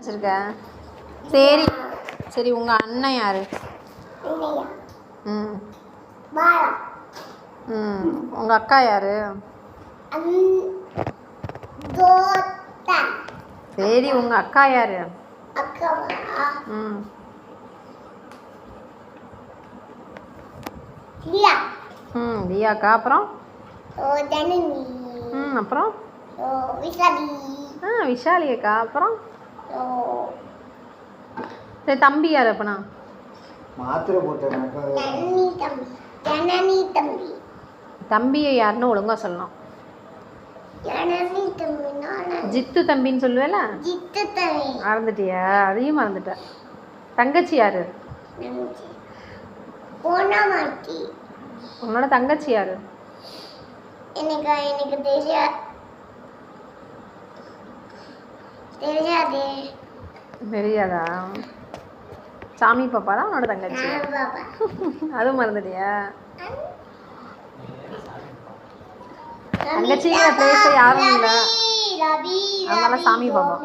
வச்சிருக்க? சரி சரி, உங்கள் அண்ணன் யார்? ம் ம் உங்கள் அக்கா யார்? சரி, உங்கள் அக்கா யார்? ம் ம் லியாக்கா. அப்புறம் ம் அப்புறம் விஷாலி அக்கா. அப்புறம் சரி, தம்பி யார் அப்பனா? மாத்திரை போட்டேன். தம்பியை யாருன்னு ஒழுங்கா சொல்லணும். ஜித்து தம்பின்னு சொல்லுவேல. மறந்துட்டியா? அதையும் மறந்துட்ட. தங்கச்சி யாரு? உன்னோட தங்கச்சி யாரு? எனக்கு தெரியாதா? சாமி பாப்பா தான் உன்னோட தங்கச்சி. அதுவும் மறந்துட்டியா? தங்கச்சிங்கிற பிளேஸ் யாரும் இல்லை, அதனால சாமி பாப்பா.